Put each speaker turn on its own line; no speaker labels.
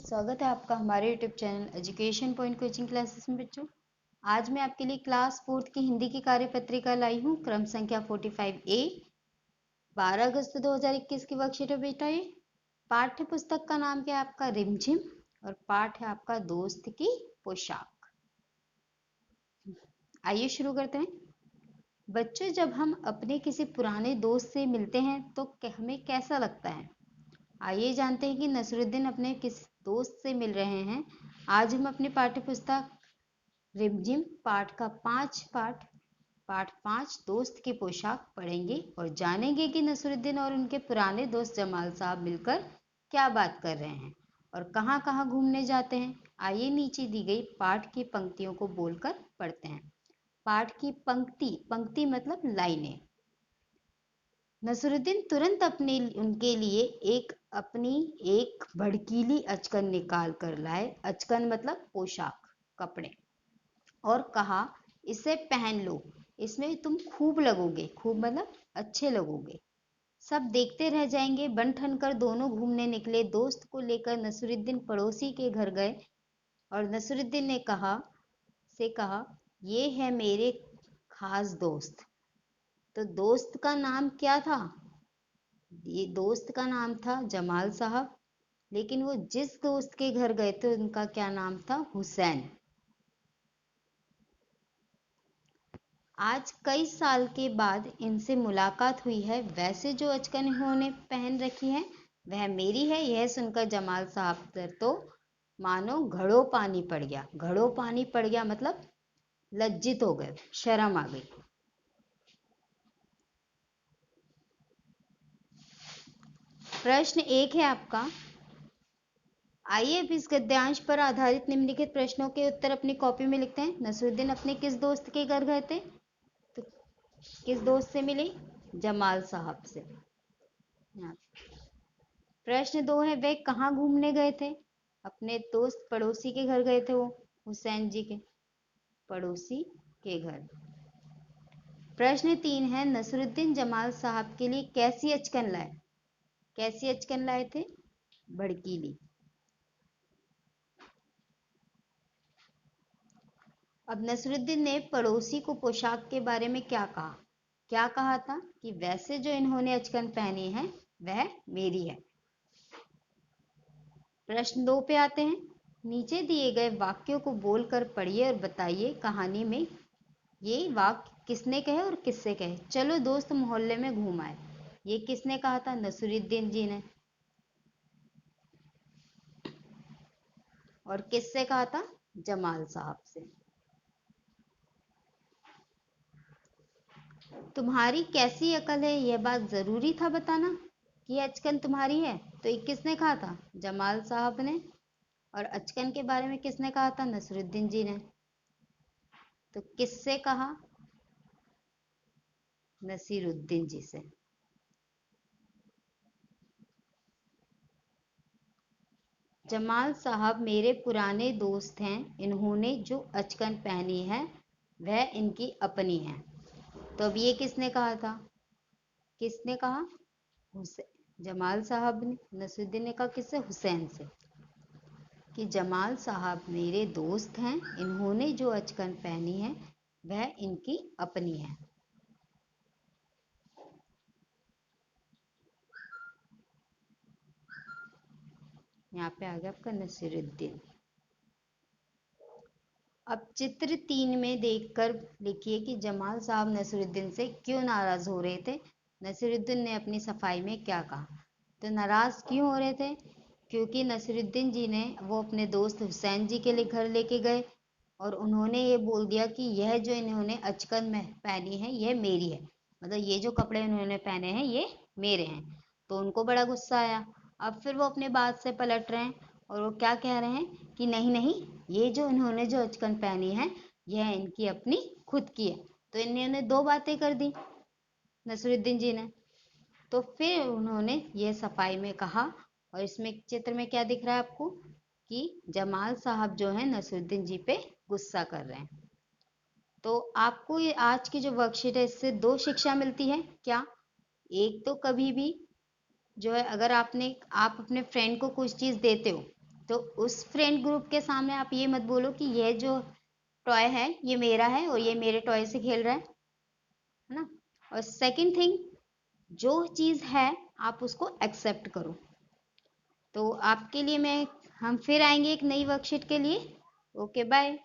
स्वागत है आपका हमारे YouTube channel education point coaching classes में बच्चों। आज मैं आपके लिए क्लास 4th की हिंदी की कार्यपत्रिका लाई हूँ, क्रम संख्या 45A, 12 अगस्त 2021 की वर्कशीट है बेटा। ये पाठ्य पुस्तक का नाम क्या है आपका? रिमझिम, और पाठ है आपका दोस्त की पोशाक। आइए शुरू करते हैं बच्चों। जब हम अपने किसी पुराने दोस्त से मिलते हैं तो हमें कैसा लगता है? आइए जानते हैं कि नसरुद्दीन अपने किस दोस्त से मिल रहे हैं। आज हम अपनी पाठ्य पुस्तक रिमझिम पाठ का पाठ 5 दोस्त की पोशाक पढ़ेंगे और जानेंगे कि नसरुद्दीन और उनके पुराने दोस्त जमाल साहब मिलकर क्या बात कर रहे हैं और कहाँ कहाँ घूमने जाते हैं। आइए नीचे दी गई पाठ की पंक्तियों को बोलकर पढ़ते हैं। पाठ की पंक्ति मतलब लाइनें। नसरुद्दीन तुरंत उनके लिए अपनी एक भड़कीली अचकन निकाल कर लाए। अचकन मतलब पोशाक, कपड़े, और कहा, इसे पहन लो, इसमें तुम खूब लगोगे। खूब मतलब अच्छे लगोगे, सब देखते रह जाएंगे। बन ठन कर दोनों घूमने निकले। दोस्त को लेकर नसरुद्दीन पड़ोसी के घर गए और नसरुद्दीन ने कहा, ये है मेरे खास दोस्त। तो दोस्त का नाम क्या था? ये दोस्त का नाम था जमाल साहब, लेकिन वो जिस दोस्त के घर गए थे उनका क्या नाम था? हुसैन। आज कई साल के बाद इनसे मुलाकात हुई है। वैसे जो अचकन इन्होंने पहन रखी है वह मेरी है। यह सुनकर जमाल साहब पर तो मानो घड़ों पानी पड़ गया। घड़ों पानी पड़ गया मतलब लज्जित हो गए, शर्म आ गई। प्रश्न 1 है आपका। आइए अब इस गद्यांश पर आधारित निम्नलिखित प्रश्नों के उत्तर अपनी कॉपी में लिखते हैं। नसरुद्दीन अपने किस दोस्त के घर गए थे? तो किस दोस्त से मिले? जमाल साहब से। प्रश्न 2 है, वे कहाँ घूमने गए थे? अपने दोस्त पड़ोसी के घर गए थे, वो हुसैन जी के पड़ोसी के घर। प्रश्न 3 है, नसरुद्दीन जमाल साहब के लिए कैसी अचकन लाए? कैसी अचकन लाए थे? भड़कीली। अब नसरुद्दीन ने पड़ोसी को पोशाक के बारे में क्या कहा? क्या कहा था कि वैसे जो इन्होंने अचकन पहनी है वह मेरी है। प्रश्न 2 पे आते हैं। नीचे दिए गए वाक्यों को बोलकर पढ़िए और बताइए कहानी में ये वाक्य किसने कहे और किससे कहे। चलो दोस्त मोहल्ले में घूम आए। ये किसने कहा था? नसरुद्दीन जी ने। और किससे कहा था? जमाल साहब से। तुम्हारी कैसी अकल है, यह बात जरूरी था बताना कि अचकन तुम्हारी है। तो ये किसने कहा था? जमाल साहब ने। और अचकन के बारे में किसने कहा था? नसरुद्दीन जी ने। तो किससे कहा? नसीरुद्दीन जी से। जमाल साहब मेरे पुराने दोस्त हैं। इन्होंने जो अचकन पहनी है वह इनकी अपनी है। तो अब ये किसने कहा था? किसने कहा? हुसैन। जमाल साहब ने। नसरुद्दीन ने कहा किससे? हुसैन से, कि जमाल साहब मेरे दोस्त हैं। इन्होंने जो अचकन पहनी है वह इनकी अपनी है। यहाँ पे आ गया आपका नसीरुद्दीन। अब चित्र 3 में देखकर लिखिए कि जमाल साहब नसीरुद्दीन से क्यों नाराज हो रहे थे। नसीरुद्दीन ने अपनी सफाई में क्या कहा? तो नाराज क्यों हो रहे थे? क्योंकि नसीरुद्दीन जी ने वो अपने दोस्त हुसैन जी के लिए घर लेके गए और उन्होंने ये बोल दिया कि यह जो इन्होंने अचकन में पहनी है यह मेरी है। मतलब ये जो कपड़े इन्होंने पहने हैं ये मेरे हैं। तो उनको बड़ा गुस्सा आया। अब फिर वो अपने बात से पलट रहे हैं और वो क्या कह रहे हैं कि नहीं नहीं, ये जो इन्होंने जो अचकन पहनी है यह इनकी अपनी खुद की है। तो इन्होंने दो बातें कर दी नसरुद्दीन जी ने। तो फिर उन्होंने ये सफाई में कहा। और इसमें चित्र में क्या दिख रहा है आपको कि जमाल साहब जो है नसरुद्दीन जी पे गुस्सा कर रहे हैं। तो आपको ये आज की जो वर्कशीट है इससे दो शिक्षा मिलती है। क्या? एक तो कभी भी जो है अगर आप अपने फ्रेंड को कुछ चीज देते हो तो उस फ्रेंड ग्रुप के सामने आप ये मत बोलो कि यह जो टॉय है ये मेरा है और ये मेरे टॉय से खेल रहा है ना। और सेकंड थिंग, जो चीज़ है आप उसको एक्सेप्ट करो। तो आपके लिए हम फिर आएंगे एक नई वर्कशीट के लिए। Okay bye.